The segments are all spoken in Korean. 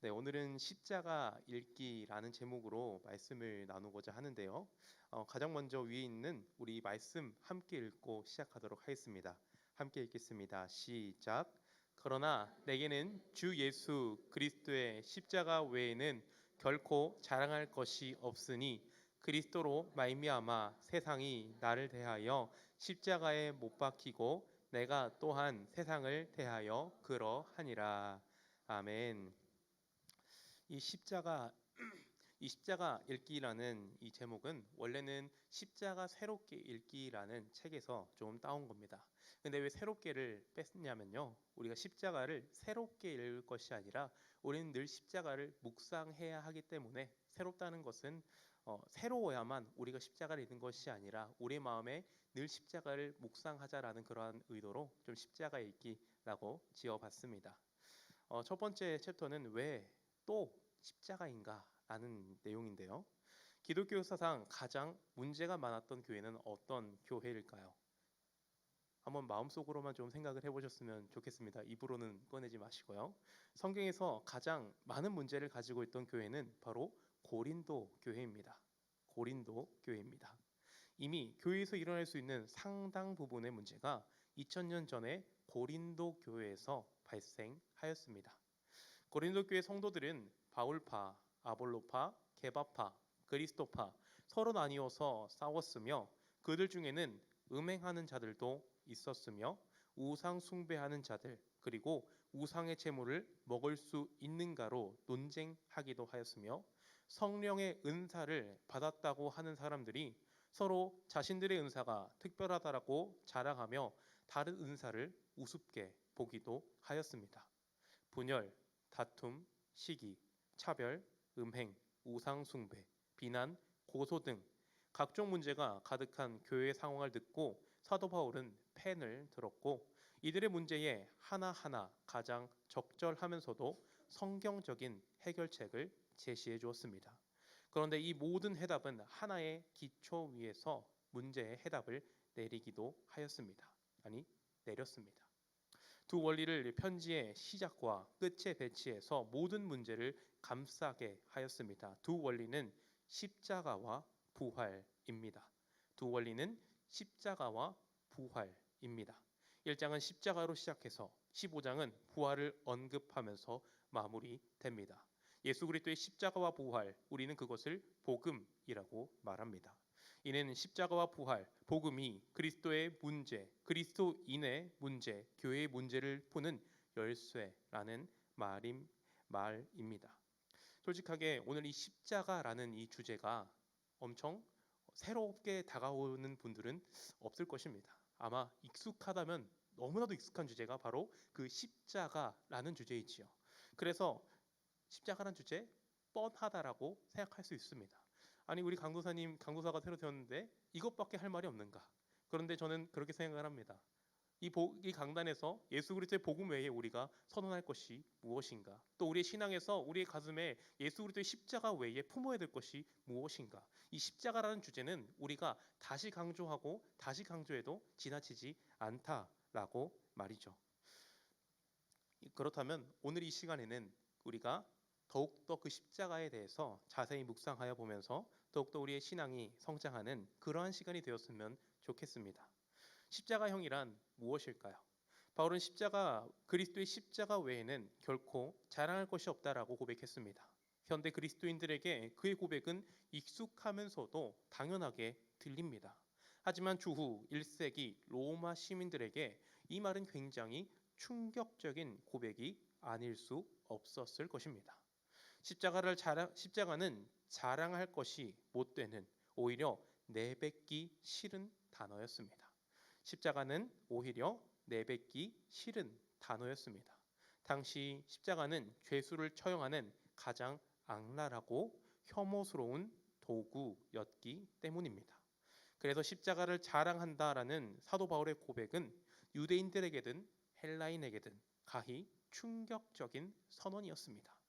네, 오늘은 십자가 읽기라는 제목으로 말씀을 나누고자 하는데요. 가장 먼저 위에 있는 우리 말씀 함께 읽고 시작하도록 하겠습니다. 함께 읽겠습니다. 시작. 그러나 내게는 주 예수 그리스도의 십자가 외에는 결코 자랑할 것이 없으니 그리스도로 말미암아 세상이 나를 대하여 십자가에 못 박히고 내가 또한 세상을 대하여 그러하니라. 아멘. 이 십자가 이 십자가 읽기라는 이 제목은 원래는 십자가 새롭게 읽기라는 책에서 좀 따온 겁니다. 근데 왜 새롭게를 뺐냐면요. 우리가 십자가를 새롭게 읽을 것이 아니라 우리는 늘 십자가를 묵상해야 하기 때문에 새롭다는 것은 새로워야만 우리가 십자가를 읽는 것이 아니라 우리 마음에 늘 십자가를 묵상하자라는 그러한 의도로 좀 십자가 읽기라고 지어봤습니다. 첫 번째 챕터는 왜 또 십자가인가라는 내용인데요. 기독교 역사상 가장 문제가 많았던 교회는 어떤 교회일까요? 한번 마음속으로만 좀 생각을 해보셨으면 좋겠습니다. 입으로는 꺼내지 마시고요. 성경에서 가장 많은 문제를 가지고 있던 교회는 바로 고린도 교회입니다. 고린도 교회입니다. 이미 교회에서 일어날 수 있는 상당 부분의 문제가 2000년 전에 고린도 교회에서 발생하였습니다. 고린도 교회 성도들은 바울파, 아볼로파, 게바파, 그리스도파 서로 나뉘어서 싸웠으며 그들 중에는 음행하는 자들도 있었으며 우상 숭배하는 자들 그리고 우상의 제물을 먹을 수 있는가로 논쟁하기도 하였으며 성령의 은사를 받았다고 하는 사람들이 서로 자신들의 은사가 특별하다라고 자랑하며 다른 은사를 우습게 보기도 하였습니다. 분열, 다툼, 시기, 차별, 음행, 우상숭배, 비난, 고소 등 각종 문제가 가득한 교회의 상황을 듣고 사도 바울은 펜을 들었고 이들의 문제에 하나하나 가장 적절하면서도 성경적인 해결책을 제시해 주었습니다. 그런데 이 모든 해답은 하나의 기초 위에서 문제의 해답을 내리기도 하였습니다. 아니, 내렸습니다. 두 원리를 편지의 시작과 끝에 배치해서 모든 문제를 감싸게 하였습니다. 두 원리는 십자가와 부활입니다. 두 원리는 십자가와 부활입니다. 1장은 십자가로 시작해서 15장은 부활을 언급하면서 마무리됩니다. 예수 그리스도의 십자가와 부활, 우리는 그것을 복음이라고 말합니다. 이는 십자가와 부활, 복음이 그리스도의 문제, 그리스도인의 문제, 교회의 문제를 푸는 열쇠라는 말입니다. 솔직하게 오늘 이 십자가라는 이 주제가 엄청 새롭게 다가오는 분들은 없을 것입니다. 아마 익숙하다면 너무나도 익숙한 주제가 바로 그 십자가라는 주제이지요. 그래서 십자가라는 주제 뻔하다라고 생각할 수 있습니다. 아니 우리 강도사님 강도사가 새로 되었는데 이것밖에 할 말이 없는가? 그런데 저는 그렇게 생각을 합니다. 이 강단에서 예수 그리스도의 복음 외에 우리가 선언할 것이 무엇인가? 또 우리의 신앙에서 우리의 가슴에 예수 그리스도의 십자가 외에 품어야 될 것이 무엇인가? 이 십자가라는 주제는 우리가 다시 강조하고 다시 강조해도 지나치지 않다라고 말이죠. 그렇다면 오늘 이 시간에는 우리가 더욱더 그 십자가에 대해서 자세히 묵상하여 보면서 더욱더 우리의 신앙이 성장하는 그러한 시간이 되었으면 좋겠습니다. 십자가형이란 무엇일까요? 바울은 그리스도의 십자가 외에는 결코 자랑할 것이 없다라고 고백했습니다. 현대 그리스도인들에게 그의 고백은 익숙하면서도 당연하게 들립니다. 하지만 주후 1세기 로마 시민들에게 이 말은 굉장히 충격적인 고백이 아닐 수 없었을 것입니다. 십자가는 자랑할 것이 못 되는 오히려 내뱉기 싫은 단어였습니다. 십자가는 오히려 내뱉기 싫은 단어였습니다. 당시 십자가는 죄수를 처형하는 가장 악랄하고 혐오스러운 도구였기 때문입니다. 그래서 십자가를 자랑한다라는 사도 바울의 고백은 유대인들에게든 헬라인에게든 가히 충격적인 선언이었습니다.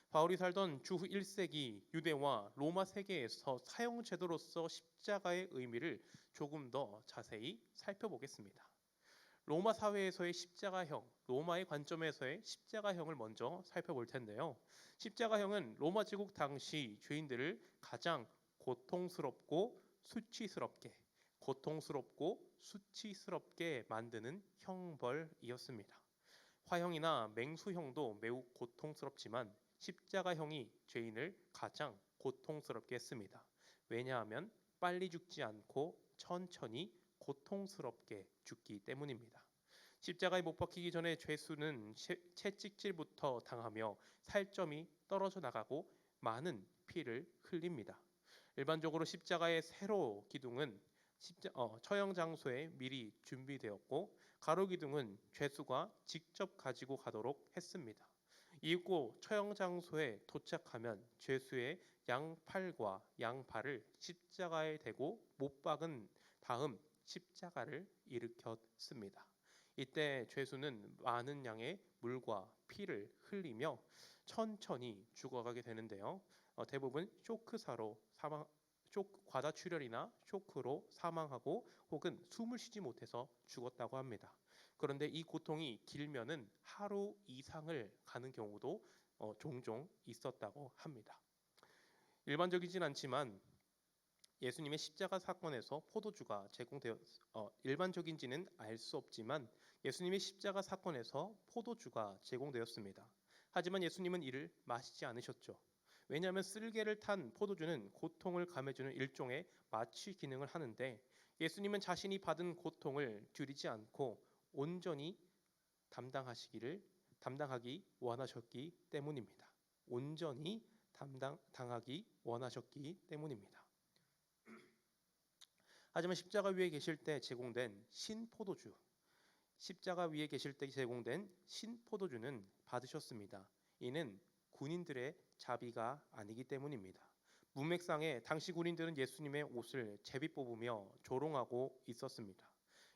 바울이 살던 주후 1세기 유대와 로마 세계에서 사형 제도로서 십자가의 의미를 조금 더 자세히 살펴보겠습니다. 로마 사회에서의 십자가형, 로마의 관점에서의 십자가형을 먼저 살펴볼 텐데요. 십자가형은 로마 제국 당시 죄인들을 가장 고통스럽고 수치스럽게 만드는 형벌이었습니다. 화형이나 맹수형도 매우 고통스럽지만 십자가형이 죄인을 가장 고통스럽게 했습니다. 왜냐하면 빨리 죽지 않고 천천히 고통스럽게 죽기 때문입니다. 십자가에 못 박히기 전에 죄수는 채찍질부터 당하며 살점이 떨어져 나가고 많은 피를 흘립니다. 일반적으로 십자가의 세로 기둥은 처형 장소에 미리 준비되었고 가로 기둥은 죄수가 직접 가지고 가도록 했습니다. 이윽고 처형 장소에 도착하면 죄수의 양팔과 양발을 십자가에 대고 못 박은 다음 십자가를 일으켰습니다. 이때 죄수는 많은 양의 물과 피를 흘리며 천천히 죽어가게 되는데요. 대부분 과다출혈이나 쇼크로 사망하고 혹은 숨을 쉬지 못해서 죽었다고 합니다. 그런데 이 고통이 길면은 하루 이상을 가는 경우도 종종 있었다고 합니다. 일반적이진 않지만 예수님의 십자가 사건에서 포도주가 일반적인지는 알 수 없지만 예수님의 십자가 사건에서 포도주가 제공되었습니다. 하지만 예수님은 이를 마시지 않으셨죠. 왜냐하면 쓸개를 탄 포도주는 고통을 감해주는 일종의 마취 기능을 하는데 예수님은 자신이 받은 고통을 줄이지 않고 온전히 담당하기 원하셨기 때문입니다. 온전히 담당하기 원하셨기 때문입니다. 하지만 십자가 위에 계실 때 제공된 신포도주는 받으셨습니다. 이는 군인들의 자비가 아니기 때문입니다. 문맥상에 당시 군인들은 예수님의 옷을 제비 뽑으며 조롱하고 있었습니다.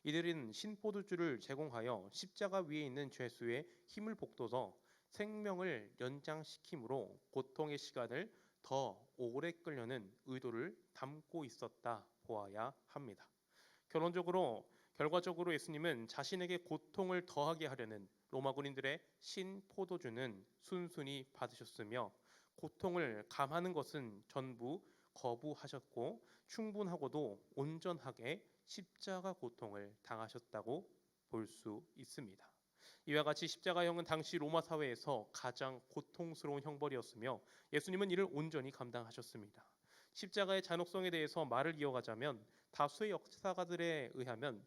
이들은 신포도주를 제공하여 십자가 위에 있는 죄수의 힘을 북돋워 생명을 연장시킴으로 고통의 시간을 더 오래 끌려는 의도를 담고 있었다 보아야 합니다. 결과적으로 예수님은 자신에게 고통을 더하게 하려는 로마 군인들의 신포도주는 순순히 받으셨으며 고통을 감하는 것은 전부 거부하셨고 충분하고도 온전하게 십자가 고통을 당하셨다고 볼 수 있습니다. 이와 같이 십자가형은 당시 로마 사회에서 가장 고통스러운 형벌이었으며 예수님은 이를 온전히 감당하셨습니다. 십자가의 잔혹성에 대해서 말을 이어가자면 다수의 역사가들에 의하면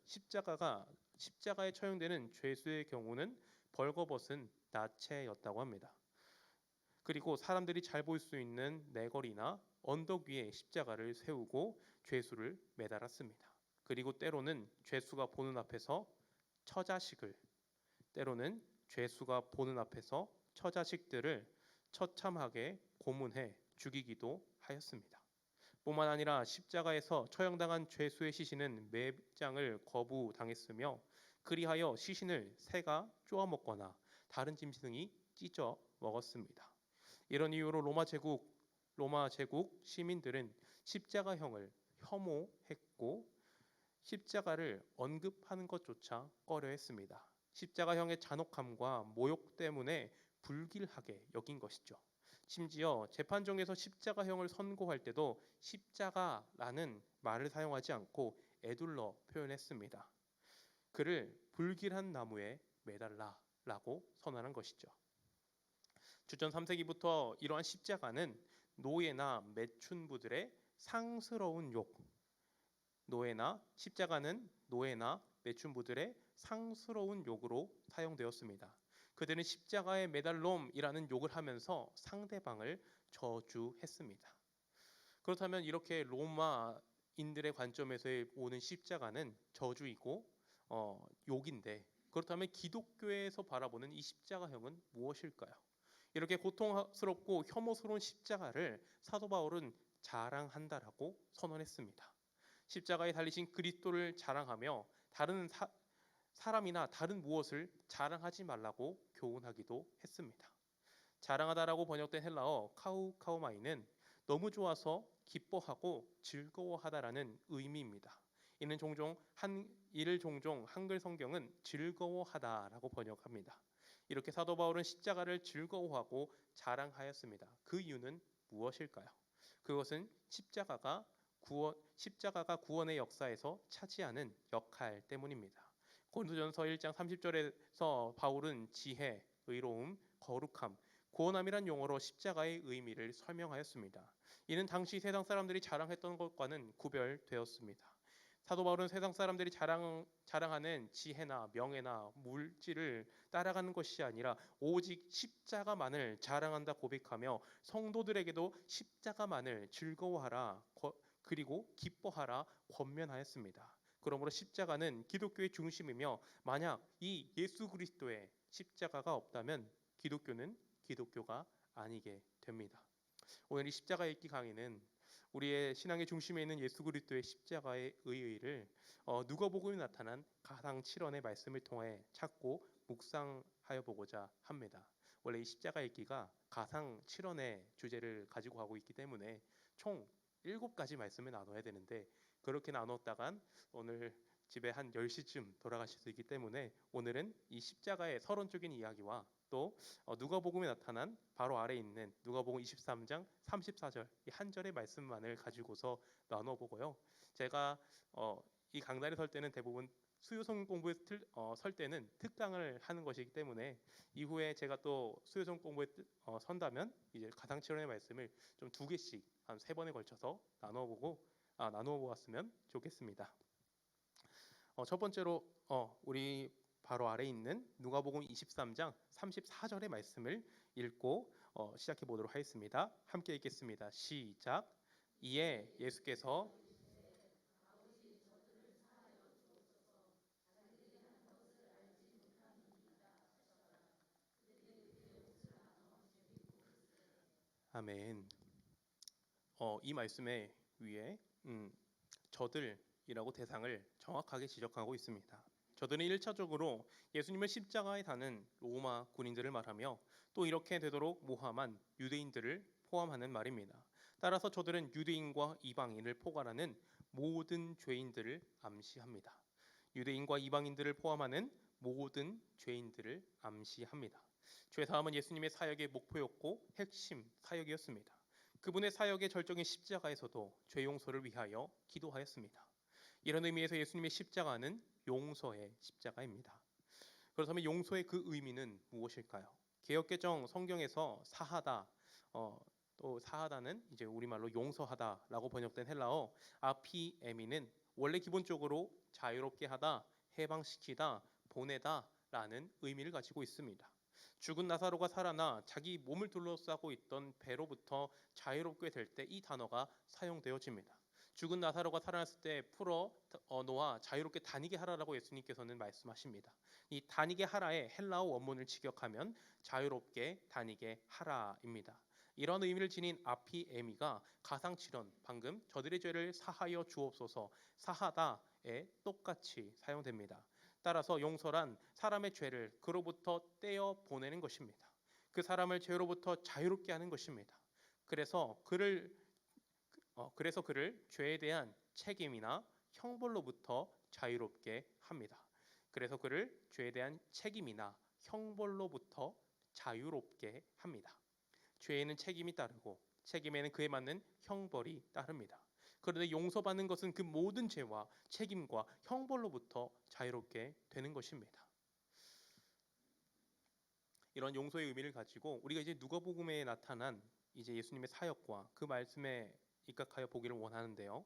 십자가에 처형되는 죄수의 경우는 벌거벗은 나체였다고 합니다. 그리고 사람들이 잘 볼 수 있는 내거리나 언덕 위에 십자가를 세우고 죄수를 매달았습니다. 그리고 때로는 죄수가 보는 앞에서 처자식들을 처참하게 고문해 죽이기도 하였습니다. 뿐만 아니라 십자가에서 처형당한 죄수의 시신은 매장을 거부당했으며 그리하여 시신을 새가 쪼아먹거나 다른 짐승이 찢어 먹었습니다. 이런 이유로 로마 제국 시민들은 십자가형을 혐오했고 십자가를 언급하는 것조차 꺼려했습니다. 십자가형의 잔혹함과 모욕 때문에 불길하게 여긴 것이죠. 심지어 재판정에서 십자가형을 선고할 때도 십자가라는 말을 사용하지 않고 에둘러 표현했습니다. 그를 불길한 나무에 매달라라고 선언한 것이죠. 주전 3세기부터 이러한 십자가는 노예나 매춘부들의 상스러운 욕으로 사용되었습니다. 그들은 십자가에 매달롬이라는 욕을 하면서 상대방을 저주했습니다. 그렇다면 이렇게 로마인들의 관점에서 보는 십자가는 저주이고 욕인데 그렇다면 기독교에서 바라보는 이 십자가형은 무엇일까요? 이렇게 고통스럽고 혐오스러운 십자가를 사도 바울은 자랑한다라고 선언했습니다. 십자가에 달리신 그리스도를 자랑하며 다른 사람이나 다른 무엇을 자랑하지 말라고 교훈하기도 했습니다. 자랑하다라고 번역된 헬라어 카우카우마이는 너무 좋아서 기뻐하고 즐거워하다라는 의미입니다. 이를 종종 한글 성경은 즐거워하다라고 번역합니다. 이렇게 사도 바울은 십자가를 즐거워하고 자랑하였습니다. 그 이유는 무엇일까요? 그것은 십자가가 구원의 역사에서 차지하는 역할 때문입니다. 고린도전서 1장 30절에서 바울은 지혜, 의로움, 거룩함, 구원함이란 용어로 십자가의 의미를 설명하였습니다. 이는 당시 세상 사람들이 자랑했던 것과는 구별되었습니다. 사도 바울은 세상 사람들이 자랑하는 지혜나 명예나 물질을 따라가는 것이 아니라 오직 십자가만을 자랑한다 고백하며 성도들에게도 십자가만을 즐거워하라 그리고 기뻐하라 권면하였습니다. 그러므로 십자가는 기독교의 중심이며 만약 이 예수 그리스도의 십자가가 없다면 기독교는 기독교가 아니게 됩니다. 오늘 이 십자가 읽기 강의는 우리의 신앙의 중심에 있는 예수 그리스도의 십자가의 의의를 누가복음에 나타난 가상 7원의 말씀을 통해 찾고 묵상하여 보고자 합니다. 원래 이 십자가 읽기가 가상 7원의 주제를 가지고 가고 있기 때문에 총 7가지 말씀을 나눠야 되는데 그렇게 나눴다간 오늘 집에 한 10시쯤 돌아가실 수 있기 때문에 오늘은 이 십자가의 서론적인 이야기와 또 누가복음에 나타난 바로 아래에 있는 누가복음 23장 34절 이 한 절의 말씀만을 가지고서 나눠보고요. 제가 이 강단에 설 때는 대부분 수요성 공부에 설 때는 특강을 하는 것이기 때문에 이후에 제가 또 수요성 공부에 선다면 이제 가상치론의 말씀을 좀 2개씩 한 3번에 걸쳐서 나누어 보았으면 좋겠습니다. 첫 번째로 우리 바로 아래에 있는 누가복음 23장 34절의 말씀을 읽고 시작해 보도록 하겠습니다. 함께 읽겠습니다. 시작. 이에 예수께서 아멘. 이 말씀의 위에 저들이라고 대상을 정확하게 지적하고 있습니다. 저들은 1차적으로 예수님을 십자가에 다는 로마 군인들을 말하며 또 이렇게 되도록 모함한 유대인들을 포함하는 말입니다. 따라서 저들은 유대인과 이방인을 포괄하는 모든 죄인들을 암시합니다. 유대인과 이방인들을 포함하는 모든 죄인들을 암시합니다. 죄사함은 예수님의 사역의 목표였고 핵심 사역이었습니다. 그분의 사역의 절정인 십자가에서도 죄 용서를 위하여 기도하였습니다. 이런 의미에서 예수님의 십자가는 용서의 십자가입니다. 그렇다면 용서의 그 의미는 무엇일까요? 개역개정 성경에서 사하다, 또 사하다는 이제 우리말로 용서하다라고 번역된 헬라어 아피에미는 원래 기본적으로 자유롭게 하다, 해방시키다, 보내다라는 의미를 가지고 있습니다. 죽은 나사로가 살아나 자기 몸을 둘러싸고 있던 배로부터 자유롭게 될 때 이 단어가 사용되어집니다. 죽은 나사로가 살아났을 때 풀어 놓아 자유롭게 다니게 하라라고 예수님께서는 말씀하십니다. 이 다니게 하라의 헬라어 원문을 직역하면 자유롭게 다니게 하라입니다. 이런 의미를 지닌 아피에미가 가상칠언 방금 저들의 죄를 사하여 주옵소서 사하다에 똑같이 사용됩니다. 따라서 용서란 사람의 죄를 그로부터 떼어 보내는 것입니다. 그 사람을 죄로부터 자유롭게 하는 것입니다. 그래서 그를 죄에 대한 책임이나 형벌로부터 자유롭게 합니다. 그래서 그를 죄에 대한 책임이나 형벌로부터 자유롭게 합니다. 죄에는 책임이 따르고 책임에는 그에 맞는 형벌이 따릅니다. 그런데 용서받는 것은 그 모든 죄와 책임과 형벌로부터 자유롭게 되는 것입니다. 이런 용서의 의미를 가지고 우리가 이제 누가복음에 나타난 이제 예수님의 사역과 그 말씀에 입각하여 보기를 원하는데요.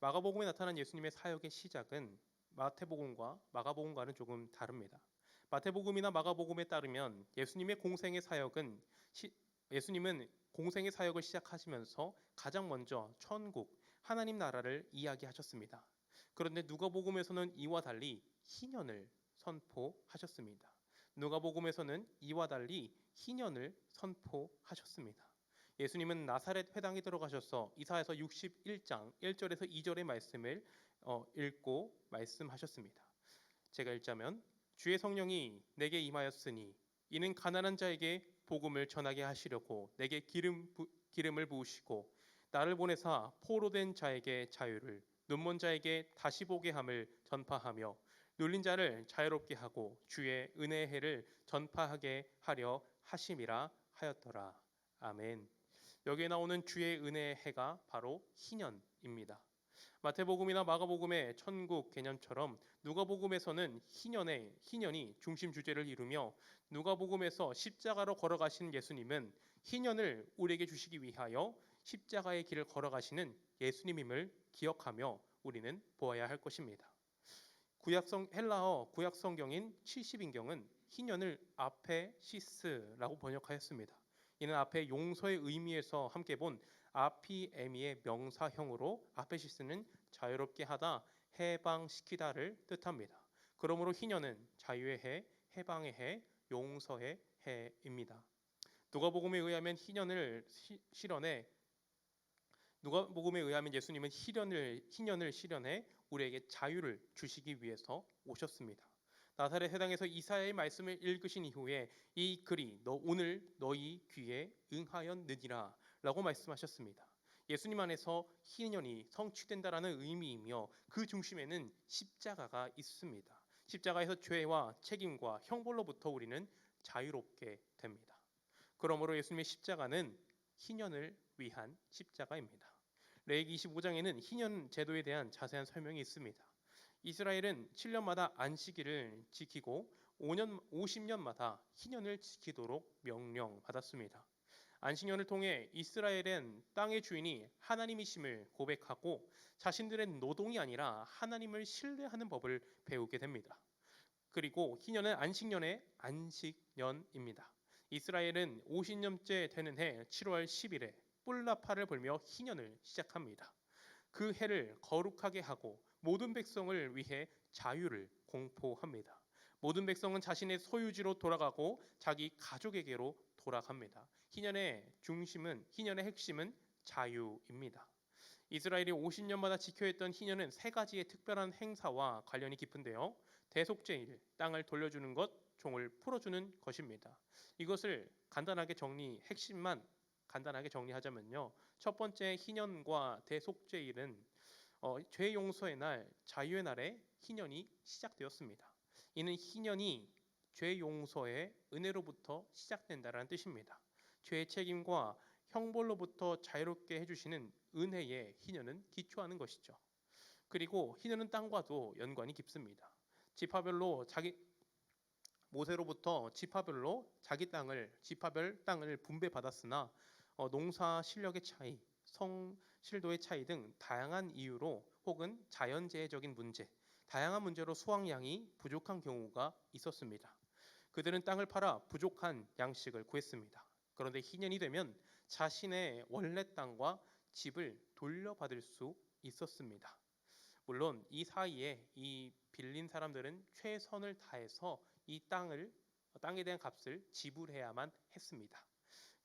마가복음에 나타난 예수님의 사역의 시작은 마태복음과 마가복음과는 조금 다릅니다. 마태복음이나 마가복음에 따르면 예수님은 공생의 사역을 시작하시면서 가장 먼저 천국, 하나님 나라를 이야기하셨습니다. 그런데 누가복음에서는 이와 달리 희년을 선포하셨습니다. 누가복음에서는 이와 달리 희년을 선포하셨습니다. 예수님은 나사렛 회당에 들어가셔서 이사야서 61장 1절에서 2절의 말씀을 읽고 말씀하셨습니다. 제가 읽자면 주의 성령이 내게 임하였으니 이는 가난한 자에게 복음을 전하게 하시려고 내게 기름을 부으시고 나를 보내사 포로된 자에게 자유를 눈먼 자에게 다시 보게 함을 전파하며 눌린 자를 자유롭게 하고 주의 은혜의 해를 전파하게 하려 하심이라 하였더라. 아멘. 여기에 나오는 주의 은혜의 해가 바로 희년입니다. 마태복음이나 마가복음의 천국 개념처럼 누가복음에서는 희년이 중심 주제를 이루며 누가복음에서 십자가로 걸어가신 예수님은 희년을 우리에게 주시기 위하여 십자가의 길을 걸어가시는 예수님임을 기억하며 우리는 보아야 할 것입니다. 헬라어 구약 성경인 70인경은 희년을 아페시스라고 번역하였습니다. 이는 앞에 용서의 의미에서 함께 본 아피에미의 명사형으로 아페시스는 자유롭게 하다, 해방시키다를 뜻합니다. 그러므로 희년은 자유의 해, 해방의 해, 용서의 해입니다. 누가복음에 의하면 예수님은 희년을 실현해 우리에게 자유를 주시기 위해서 오셨습니다. 나사렛 회당에서 이사야의 말씀을 읽으신 이후에 이 글이 오늘 너희 귀에 응하였느니라 라고 말씀하셨습니다. 예수님 안에서 희년이 성취된다라는 의미이며 그 중심에는 십자가가 있습니다. 십자가에서 죄와 책임과 형벌로부터 우리는 자유롭게 됩니다. 그러므로 예수님의 십자가는 희년을 위한 십자가입니다. 레위기 25장에는 희년 제도에 대한 자세한 설명이 있습니다. 이스라엘은 7년마다 안식일을 지키고 50년마다 희년을 지키도록 명령받았습니다. 안식년을 통해 이스라엘은 땅의 주인이 하나님이심을 고백하고 자신들의 노동이 아니라 하나님을 신뢰하는 법을 배우게 됩니다. 그리고 희년은 안식년의 안식년입니다. 이스라엘은 50년째 되는 해 7월 10일에 뿔나파를 불며 희년을 시작합니다. 그 해를 거룩하게 하고 모든 백성을 위해 자유를 공포합니다. 모든 백성은 자신의 소유지로 돌아가고 자기 가족에게로 돌아갑니다. 희년의 핵심은 자유입니다. 이스라엘이 50년마다 지켜야 했던 희년은 세 가지의 특별한 행사와 관련이 깊은데요. 대속죄일, 땅을 돌려주는 것, 종을 풀어주는 것입니다. 이것을 핵심만 간단하게 정리하자면요. 첫 번째 희년과 대속죄일은 죄 용서의 날, 자유의 날에 희년이 시작되었습니다. 이는 희년이 죄 용서의 은혜로부터 시작된다라는 뜻입니다. 죄의 책임과 형벌로부터 자유롭게 해주시는 은혜의 희년은 기초하는 것이죠. 그리고 희년은 땅과도 연관이 깊습니다. 모세로부터 지파별 땅을 분배받았으나 농사 실력의 차이, 성실도의 차이 등 다양한 이유로 혹은 자연재해적인 문제, 다양한 문제로 수확량이 부족한 경우가 있었습니다. 그들은 땅을 팔아 부족한 양식을 구했습니다. 그런데 희년이 되면 자신의 원래 땅과 집을 돌려받을 수 있었습니다. 물론 이 사이에 이 빌린 사람들은 최선을 다해서 이 땅에 대한 값을 지불해야만 했습니다.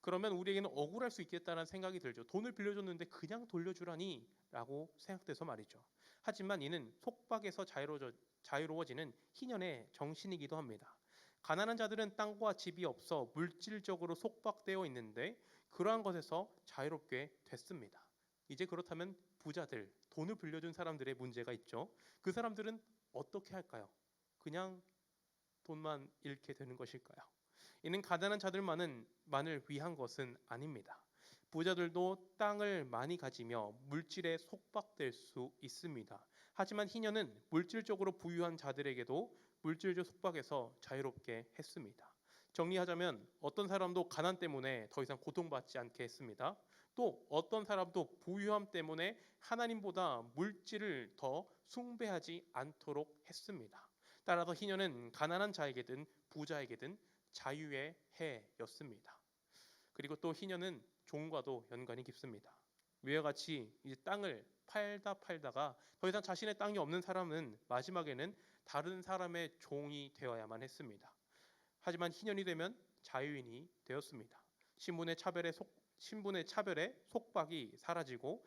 그러면 우리에게는 억울할 수 있겠다는 생각이 들죠. 돈을 빌려줬는데 그냥 돌려주라니 라고 생각돼서 말이죠. 하지만 이는 속박에서 자유로워지는 희년의 정신이기도 합니다. 가난한 자들은 땅과 집이 없어 물질적으로 속박되어 있는데 그러한 것에서 자유롭게 됐습니다. 이제 그렇다면 부자들, 돈을 빌려준 사람들의 문제가 있죠. 그 사람들은 어떻게 할까요? 그냥 돈만 잃게 되는 것일까요? 이는 가난한 자들만을 위한 것은 아닙니다. 부자들도 땅을 많이 가지며 물질에 속박될 수 있습니다. 하지만 희년은 물질적으로 부유한 자들에게도 물질적 속박에서 자유롭게 했습니다. 정리하자면 어떤 사람도 가난 때문에 더 이상 고통받지 않게 했습니다. 또 어떤 사람도 부유함 때문에 하나님보다 물질을 더 숭배하지 않도록 했습니다. 따라서 희년은 가난한 자에게든 부자에게든 자유의 해였습니다. 그리고 또 희년은 종과도 연관이 깊습니다. 위와 같이 이제 땅을 팔다가 더 이상 자신의 땅이 없는 사람은 마지막에는 다른 사람의 종이 되어야만 했습니다. 하지만 희년이 되면 자유인이 되었습니다. 신분의 차별의 속박이 사라지고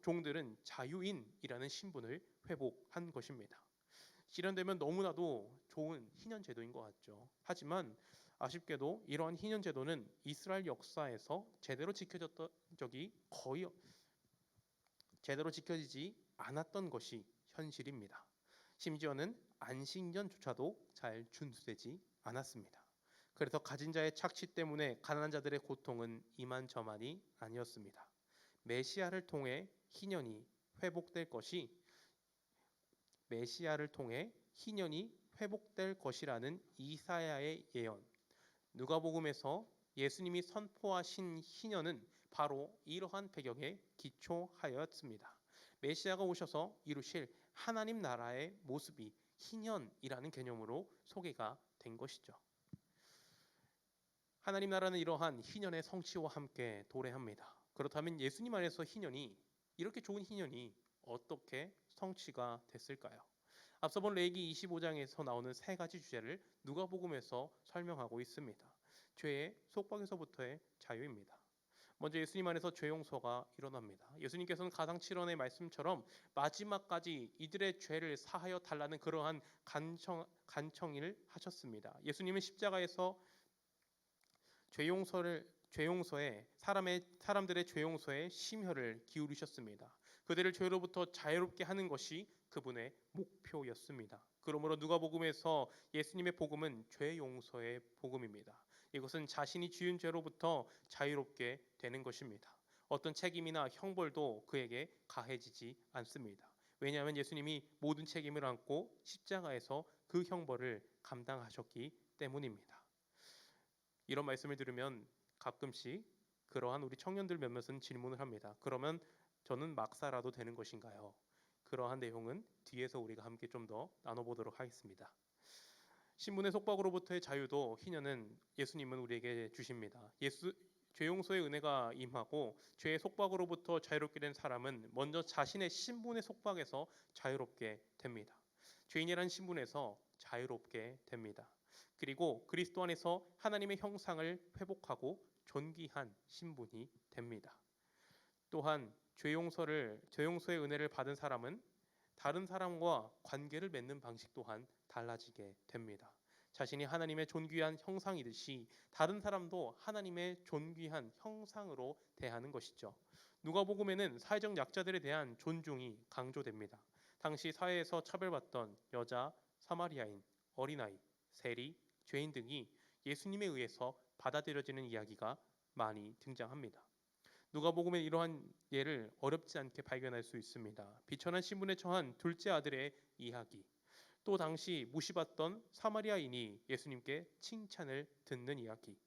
종들은 자유인이라는 신분을 회복한 것입니다. 실현되면 너무나도 좋은 희년 제도인 것 같죠. 하지만 아쉽게도 이러한 희년 제도는 이스라엘 역사에서 제대로 지켜졌던 적이 제대로 지켜지지 않았던 것이 현실입니다. 심지어는 안식년조차도 잘 준수되지 않았습니다. 그래서 가진 자의 착취 때문에 가난한 자들의 고통은 이만저만이 아니었습니다. 메시아를 통해 희년이 회복될 것이 메시아를 통해 희년이 회복될 것이라는 이사야의 예언. 누가복음에서 예수님이 선포하신 희년은 바로 이러한 배경에 기초하였습니다. 메시아가 오셔서 이루실 하나님 나라의 모습이 희년이라는 개념으로 소개가 된 것이죠. 하나님 나라는 이러한 희년의 성취와 함께 도래합니다. 그렇다면 예수님 안에서 희년이 이렇게 좋은 희년이 어떻게 성취가 됐을까요? 앞서 본 레위기 25장에서 나오는 세 가지 주제를 누가복음에서 설명하고 있습니다. 죄의 속박에서부터의 자유입니다. 먼저 예수님 안에서 죄 용서가 일어납니다. 예수님께서는 가상 7원의 말씀처럼 마지막까지 이들의 죄를 사하여 달라는 그러한 간청을 하셨습니다. 예수님은 십자가에서 죄용서에 사람들의 죄용서에 심혈을 기울이셨습니다. 그들을 죄로부터 자유롭게 하는 것이 그분의 목표였습니다. 그러므로 누가복음에서 예수님의 복음은 죄 용서의 복음입니다. 이것은 자신이 지은 죄로부터 자유롭게 되는 것입니다. 어떤 책임이나 형벌도 그에게 가해지지 않습니다. 왜냐하면 예수님이 모든 책임을 안고 십자가에서 그 형벌을 감당하셨기 때문입니다. 이런 말씀을 들으면 가끔씩 그러한 우리 청년들 몇몇은 질문을 합니다. 그러면 저는 막 살아도 되는 것인가요? 그러한 내용은 뒤에서 우리가 함께 좀 더 나눠보도록 하겠습니다. 신분의 속박으로부터의 자유도 희년은 예수님은 우리에게 주십니다. 죄 용서의 은혜가 임하고 죄의 속박으로부터 자유롭게 된 사람은 먼저 자신의 신분의 속박에서 자유롭게 됩니다. 죄인이라는 신분에서 자유롭게 됩니다. 그리고 그리스도 안에서 하나님의 형상을 회복하고 존귀한 신분이 됩니다. 또한 죄 용서의 은혜를 받은 사람은 다른 사람과 관계를 맺는 방식 또한 달라지게 됩니다. 자신이 하나님의 존귀한 형상이듯이 다른 사람도 하나님의 존귀한 형상으로 대하는 것이죠. 누가복음에는 사회적 약자들에 대한 존중이 강조됩니다. 당시 사회에서 차별받던 여자, 사마리아인, 어린아이, 세리, 죄인 등이 예수님에 의해서 받아들여지는 이야기가 많이 등장합니다. 누가복음의 이러한 예를 어렵지 않게 발견할 수 있습니다. 비천한 신분에 처한 둘째 아들의 이야기, 또 당시 무시받던 사마리아인이 예수님께 칭찬을 듣는 이야기,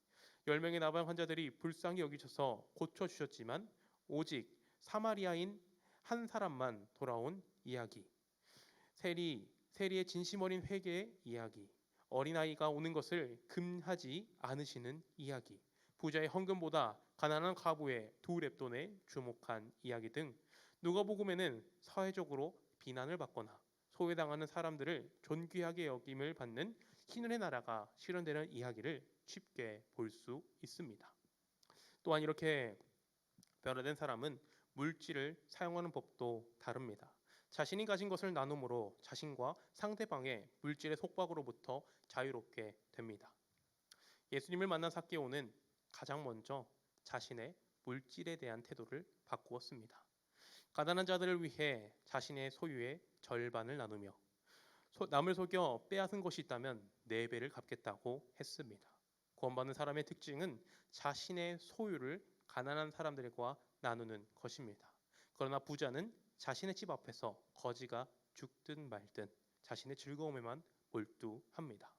10명의 나병 환자들이 불쌍히 여기셔서 고쳐주셨지만 오직 사마리아인 한 사람만 돌아온 이야기, 세리의 진심 어린 회개의 이야기, 어린아이가 오는 것을 금하지 않으시는 이야기, 부자의 헌금보다 가난한 과부의 두 렙돈에 주목한 이야기 등 누가복음에는 사회적으로 비난을 받거나 소외당하는 사람들을 존귀하게 여김을 받는 희년의 나라가 실현되는 이야기를 쉽게 볼 수 있습니다. 또한 이렇게 변화된 사람은 물질을 사용하는 법도 다릅니다. 자신이 가진 것을 나눔으로 자신과 상대방의 물질의 속박으로부터 자유롭게 됩니다. 예수님을 만난 삭개오는 가장 먼저 자신의 물질에 대한 태도를 바꾸었습니다. 가난한 자들을 위해 자신의 소유의 절반을 나누며 남을 속여 빼앗은 것이 있다면 4배를 갚겠다고 했습니다. 구원받는 사람의 특징은 자신의 소유를 가난한 사람들과 나누는 것입니다. 그러나 부자는 자신의 집 앞에서 거지가 죽든 말든 자신의 즐거움에만 몰두합니다.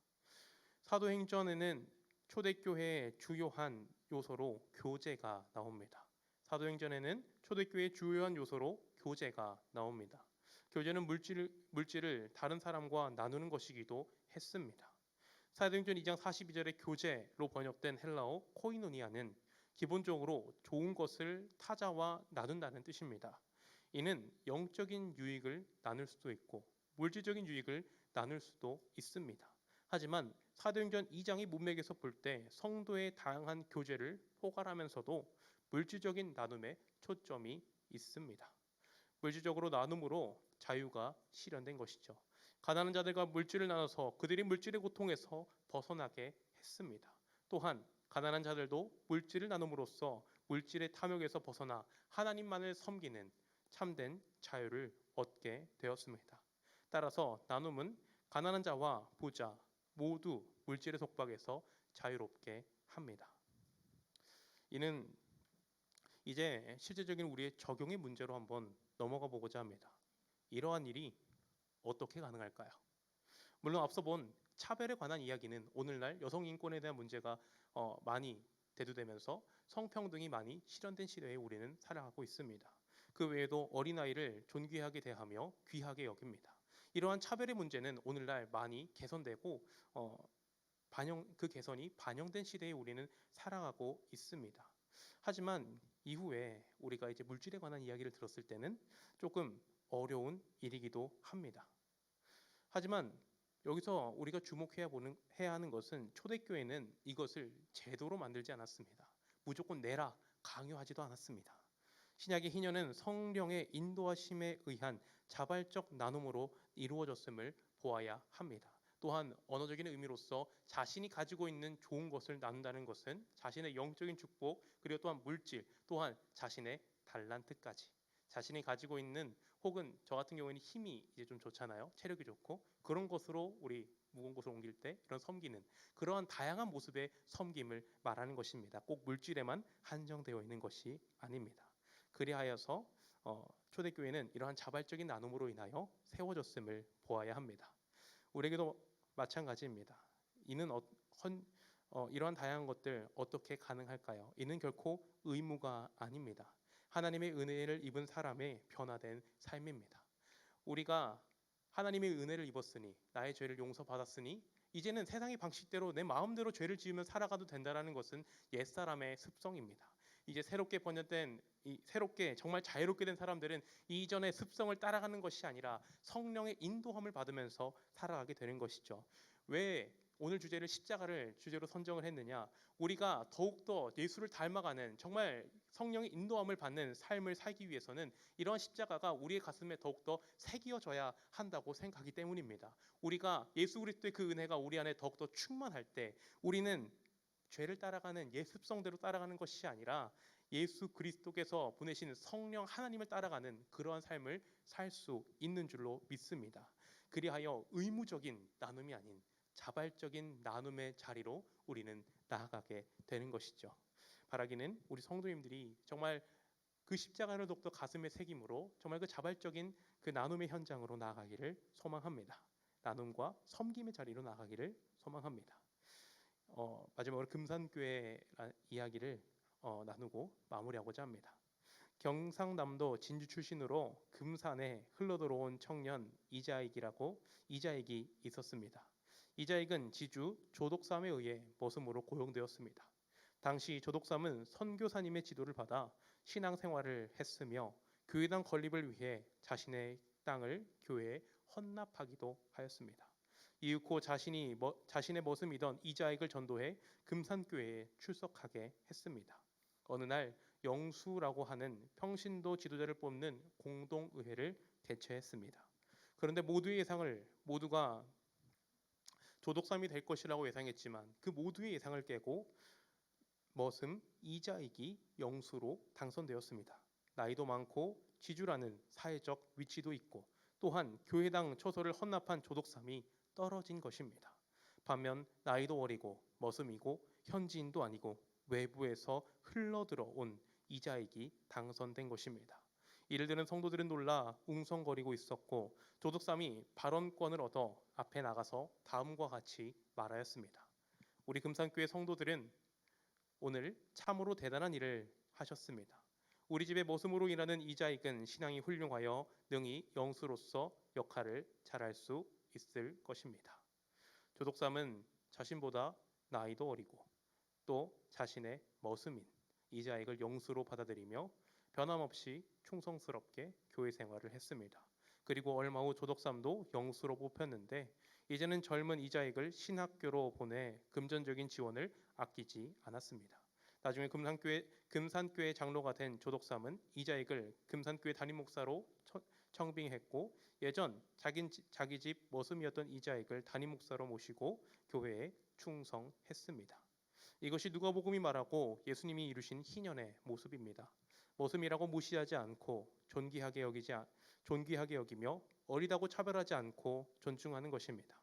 사도행전에는 초대교회의 주요한 요소로 교제가 나옵니다. 사도행전에는 초대교회의 주요한 요소로 교제가 나옵니다. 교제는 물질을 다른 사람과 나누는 것이기도 했습니다. 사도행전 2장 42절의 교제로 번역된 헬라어 코이노니아는 기본적으로 좋은 것을 타자와 나눈다는 뜻입니다. 이는 영적인 유익을 나눌 수도 있고 물질적인 유익을 나눌 수도 있습니다. 하지만 사도행전 2장의 문맥에서 볼 때 성도의 다양한 교제를 포괄하면서도 물질적인 나눔에 초점이 있습니다. 물질적으로 나눔으로 자유가 실현된 것이죠. 가난한 자들과 물질을 나눠서 그들이 물질의 고통에서 벗어나게 했습니다. 또한 가난한 자들도 물질을 나눔으로써 물질의 탐욕에서 벗어나 하나님만을 섬기는 참된 자유를 얻게 되었습니다. 따라서 나눔은 가난한 자와 부자 모두 물질의 속박에서 자유롭게 합니다. 이는 이제 실제적인 우리의 적용의 문제로 한번 넘어가 보고자 합니다. 이러한 일이 어떻게 가능할까요? 물론 앞서 본 차별에 관한 이야기는 오늘날 여성 인권에 대한 문제가 많이 대두되면서 성평등이 많이 실현된 시대에 우리는 살아가고 있습니다. 그 외에도 어린아이를 존귀하게 대하며 귀하게 여깁니다. 이러한 차별의 문제는 오늘날 많이 개선되고 그 개선이 반영된 시대에 우리는 살아가고 있습니다. 하지만 이후에 우리가 이제 물질에 관한 이야기를 들었을 때는 조금 어려운 일이기도 합니다. 하지만 여기서 우리가 해야 하는 것은 초대교회는 이것을 제도로 만들지 않았습니다. 무조건 내라 강요하지도 않았습니다. 신약의 희년은 성령의 인도하심에 의한 자발적 나눔으로 이루어졌음을 보아야 합니다. 또한 언어적인 의미로서 자신이 가지고 있는 좋은 것을 나눈다는 것은 자신의 영적인 축복 그리고 또한 물질 또한 자신의 달란트까지 자신이 가지고 있는 혹은 저 같은 경우에는 힘이 이제 좀 좋잖아요. 체력이 좋고 그런 것으로 우리 무거운 것을 옮길 때 이런 섬기는 그러한 다양한 모습의 섬김을 말하는 것입니다. 꼭 물질에만 한정되어 있는 것이 아닙니다. 그리하여서 초대교회는 이러한 자발적인 나눔으로 인하여 세워졌음을 보아야 합니다. 우리에게도 마찬가지입니다. 이러한 다양한 것들 어떻게 가능할까요? 이는 결코 의무가 아닙니다. 하나님의 은혜를 입은 사람의 변화된 삶입니다. 우리가 하나님의 은혜를 입었으니 나의 죄를 용서받았으니 이제는 세상의 방식대로 내 마음대로 죄를 지으며 살아가도 된다는 것은 옛사람의 습성입니다. 이제 새롭게 번역된 새롭게 정말 자유롭게 된 사람들은 이전의 습성을 따라가는 것이 아니라 성령의 인도함을 받으면서 살아가게 되는 것이죠. 왜 오늘 주제를 십자가를 주제로 선정을 했느냐? 우리가 더욱더 예수를 닮아가는 정말 성령의 인도함을 받는 삶을 살기 위해서는 이러한 십자가가 우리의 가슴에 더욱더 새겨져야 한다고 생각하기 때문입니다. 우리가 예수 그리스도의 그 은혜가 우리 안에 더욱더 충만할 때 우리는 죄를 따라가는 옛 습성대로 따라가는 것이 아니라 예수 그리스도께서 보내신 성령 하나님을 따라가는 그러한 삶을 살 수 있는 줄로 믿습니다. 그리하여 의무적인 나눔이 아닌 자발적인 나눔의 자리로 우리는 나아가게 되는 것이죠. 바라기는 우리 성도님들이 정말 그 십자가를 더욱더 가슴에 새김으로 정말 그 자발적인 그 나눔의 현장으로 나아가기를 소망합니다. 나눔과 섬김의 자리로 나아가기를 소망합니다. 마지막으로 금산교회 이야기를 나누고 마무리하고자 합니다. 경상남도 진주 출신으로 금산에 흘러들어온 청년 이자익이 있었습니다. 이자익은 지주 조독삼에 의해 머슴으로 고용되었습니다. 당시 조독삼은 선교사님의 지도를 받아 신앙생활을 했으며 교회당 건립을 위해 자신의 땅을 교회에 헌납하기도 하였습니다. 이윽고 자신의 머슴이던 이자익을 전도해 금산교회에 출석하게 했습니다. 어느 날 영수라고 하는 평신도 지도자를 뽑는 공동의회를 개최했습니다. 그런데 모두가 조독삼이 될 것이라고 예상했지만 그 모두의 예상을 깨고 머슴 이자익이 영수로 당선되었습니다. 나이도 많고 지주라는 사회적 위치도 있고 또한 교회당 초소를 헌납한 조독삼이 떨어진 것입니다. 반면 나이도 어리고 머슴이고 현지인도 아니고 외부에서 흘러들어온 이자익이 당선된 것입니다. 이를 들은 성도들은 놀라 웅성거리고 있었고 조독삼이 발언권을 얻어 앞에 나가서 다음과 같이 말하였습니다. 우리 금산교회 성도들은 오늘 참으로 대단한 일을 하셨습니다. 우리 집의 머슴으로 일하는 이자익은 신앙이 훌륭하여 능히 영수로서 역할을 잘할 수 있을 것입니다. 조독삼은 자신보다 나이도 어리고 또 자신의 머슴인 이자익을 영수로 받아들이며 변함없이 충성스럽게 교회 생활을 했습니다. 그리고 얼마 후 조독삼도 영수로 뽑혔는데 이제는 젊은 이자익을 신학교로 보내 금전적인 지원을 아끼지 않았습니다. 나중에 금산교회 장로가 된 조독삼은 이자익을 금산교회 담임 목사로 청빙했고 예전 자기 집 머슴이었던 이자익을 담임 목사로 모시고 교회에 충성했습니다. 이것이 누가복음이 말하고 예수님이 이루신 희년의 모습입니다. 머슴이라고 무시하지 않고 존귀하게 여기며 어리다고 차별하지 않고 존중하는 것입니다.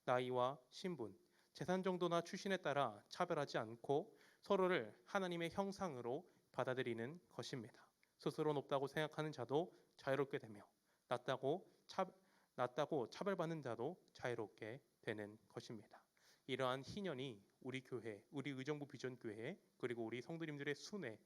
나이와 신분, 재산 정도나 출신에 따라 차별하지 않고 서로를 하나님의 형상으로 받아들이는 것입니다. 스스로 높다고 생각하는 자도 자유롭게 되며 낮다고 차별받는 자도 자유롭게 되는 것입니다. 이러한 희년이 우리 교회, 우리 의정부 비전교회 그리고 우리 성도님들의 순회